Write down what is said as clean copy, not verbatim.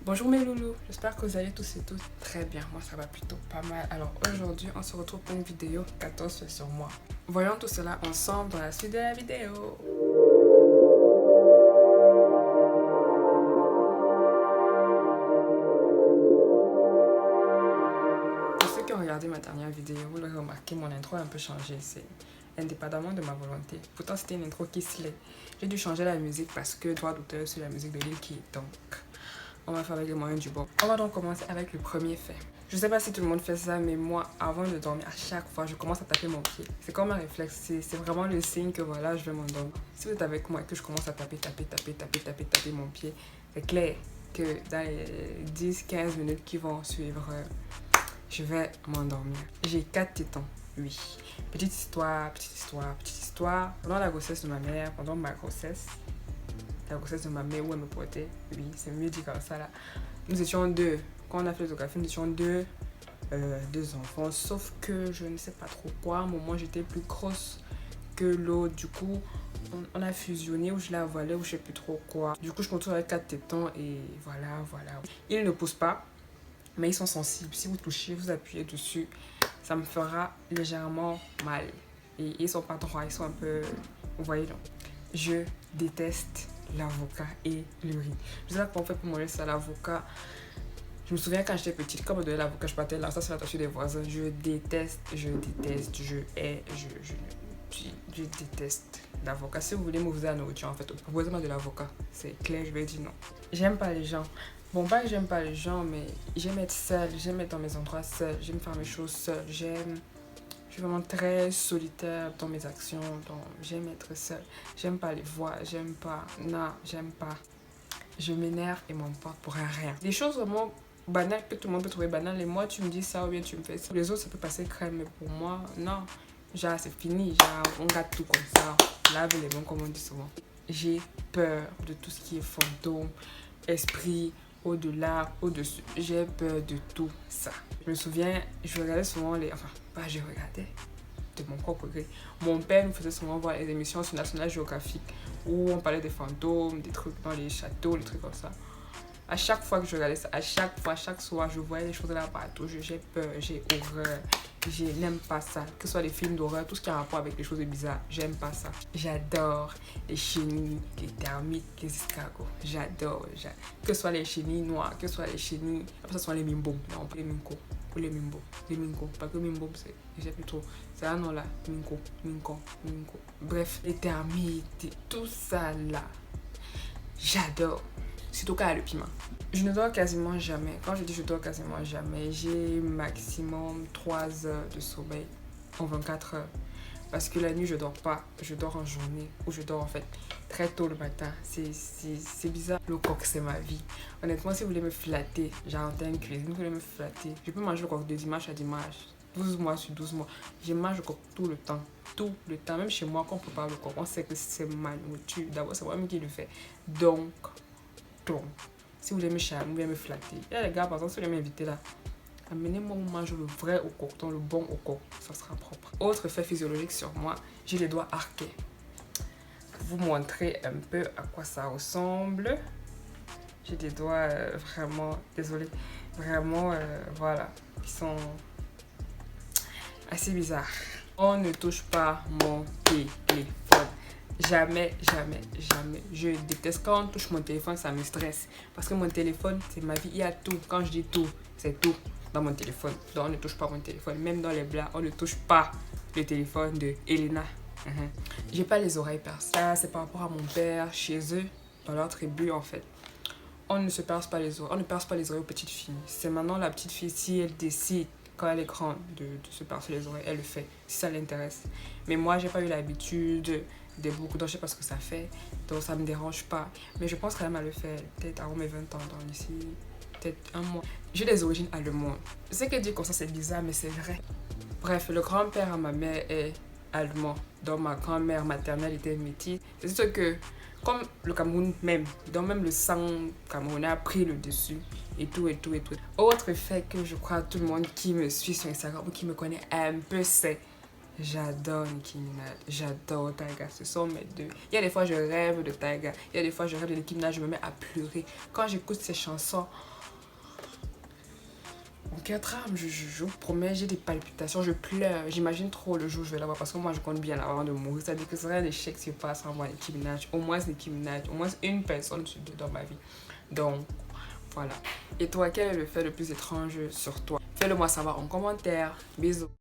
Bonjour mes loulous, j'espère que vous allez tous et toutes très bien. Moi ça va plutôt pas mal. Alors aujourd'hui on se retrouve pour une vidéo 14 faits sur moi. Voyons tout cela ensemble dans la suite de la vidéo. Pour ceux qui ont regardé ma dernière vidéo, vous l'aurez remarqué, mon intro a un peu changé. C'est indépendamment de ma volonté. Pourtant c'était une intro qui se l'est. J'ai dû changer la musique parce que droit d'auteur sur la musique de Lil Key. Donc on va faire avec les moyens du bord. On va donc commencer avec le premier fait. Je sais pas si tout le monde fait ça, mais moi, avant de dormir, à chaque fois, je commence à taper mon pied. C'est comme un réflexe, c'est vraiment le signe que voilà, je vais m'endormir. Si vous êtes avec moi et que je commence à taper mon pied, c'est clair que dans les 10-15 minutes qui vont suivre, je vais m'endormir. J'ai 4 tétons, oui. Petite histoire. Pendant la grossesse de ma mère, pendant ma grossesse, la grossesse de ma mère où elle me portait, oui, c'est mieux dit comme ça là. Nous étions deux. Quand on a fait l'échographie, nous étions deux enfants. Sauf que je ne sais pas trop quoi. À un moment, j'étais plus grosse que l'autre. Du coup, on a fusionné ou je l'ai avalé ou je sais plus trop quoi. Du coup, je me retrouve avec 4 tétons et voilà. Ils ne poussent pas, mais ils sont sensibles. Si vous touchez, vous appuyez dessus, ça me fera légèrement mal. Et ils sont pas droits, ils sont un peu... Vous voyez, donc. Je déteste l'avocat et le riz. Je sais pas comment on fait pour manger ça, l'avocat. Je me souviens quand j'étais petite, comme on donnait l'avocat, je partais là, ça c'est la tâche des voisins. Je déteste, je hais, je déteste l'avocat. Si vous voulez m'ouvrir la nourriture, en fait, proposez-moi de l'avocat. C'est clair, je vais dire non. J'aime pas les gens. Bon, pas que j'aime pas les gens, mais j'aime être seule, j'aime être dans mes endroits seule, j'aime faire mes choses seule, je suis vraiment très solitaire dans mes actions, donc j'aime être seule. J'aime pas les voix, j'aime pas, non, j'aime pas. Je m'énerve et m'emporte pour un rien. Des choses vraiment banales que tout le monde peut trouver banales, et moi tu me dis ça ou bien tu me fais ça. Pour les autres ça peut passer crème, mais pour moi, non. Genre c'est fini, genre on gâte tout comme ça, lave les mains comme on dit souvent. J'ai peur de tout ce qui est fantôme, esprit, au-delà, au-dessus. J'ai peur de tout ça. Je me souviens, je regardais souvent les... Enfin, pas je regardais, de mon propre gré. Mon père nous faisait souvent voir les émissions sur National Geographic où on parlait des fantômes, des trucs dans les châteaux, des trucs comme ça. À chaque fois que je regardais ça, à chaque soir, je voyais les choses là partout. J'ai peur, j'ai horreur. Je n'aime pas ça. Que ce soit les films d'horreur, tout ce qui a rapport avec les choses bizarres, j'aime pas ça. J'adore les chenilles, les termites, les escargots. J'adore. Que ce soit les chenilles noires, que ce soit les chenilles. Après, ce soit les mimbos. Non, on peut les minkos. Ou les mimbos. Les minkos. Pas que mimbos, c'est. J'ai plus trop. C'est un nom là. Minko. Bref, les termites, tout ça là. J'adore. Surtout quand il y a le piment. Je ne dors quasiment jamais. Quand je dis je dors quasiment jamais, j'ai maximum 3 heures de sommeil en 24 heures. Parce que la nuit, je dors pas. Je dors en journée. Ou je dors en fait très tôt le matin. C'est bizarre. Le coq, c'est ma vie. Honnêtement, si vous voulez me flatter, j'ai un une cuisine, vous voulez me flatter, je peux manger le coq de dimanche à dimanche. 12 mois sur 12 mois. Je mange le coq tout le temps. Tout le temps. Même chez moi, quand on prépare le coq, on sait que c'est ma nourriture. D'abord, c'est moi-même qui le fais. Donc, si vous voulez me charmer, vous voulez me flatter. Il y a les gars, par exemple, si vous voulez m'inviter là, amenez-moi manger le vrai au coq, le bon au coq, ça sera propre. Autre fait physiologique sur moi, j'ai les doigts arqués. Pour vous montrer un peu à quoi ça ressemble. J'ai des doigts vraiment, désolé, vraiment, voilà, qui sont assez bizarres. On ne touche pas mon téléphone. Jamais. Je déteste quand on touche mon téléphone, ça me stresse. Parce que mon téléphone, c'est ma vie. Il y a tout. Quand je dis tout, c'est tout dans mon téléphone. Donc on ne touche pas mon téléphone. Même dans les blagues, on ne touche pas le téléphone de Elena. J'ai pas les oreilles percées. Ça, c'est par rapport à mon père, chez eux, dans leur tribu en fait. On ne se perce pas les oreilles. On ne perce pas les oreilles aux petites filles. C'est maintenant la petite fille, si elle décide quand elle est grande de se percer les oreilles, elle le fait, si ça l'intéresse. Mais moi, j'ai pas eu l'habitude des boucles, donc je sais pas ce que ça fait, donc ça me dérange pas. Mais je pense quand même à le faire, peut-être avant mes 20 ans, donc d'ici peut-être un mois. J'ai des origines allemandes. Je sais que dire comme ça, c'est bizarre, mais c'est vrai. Bref, le grand-père à ma mère est allemand, donc ma grand-mère maternelle était métisse. C'est ce que, comme le Cameroun même, donc même le sang camerounais a pris le dessus. Et tout. Autre fait que je crois tout le monde qui me suit sur Instagram ou qui me connaît un peu sait, j'adore Nicki Minaj, j'adore Tyga, ce sont mes deux. Il y a des fois je rêve de Tyga, il y a des fois je rêve de Nicki Minaj, je me mets à pleurer. Quand j'écoute ces chansons, Mon cœur trame, je vous promets, j'ai des palpitations, je pleure. J'imagine trop le jour où je vais l'avoir parce que moi je compte bien l'avoir avant de mourir. C'est-à-dire que ce serait un échec si je passe sans voir Nicki Minaj. Au moins Nicki Minaj, au moins une personne sur deux dans ma vie. Donc voilà. Et toi, quel est le fait le plus étrange sur toi? Fais-le moi savoir en commentaire. Bisous.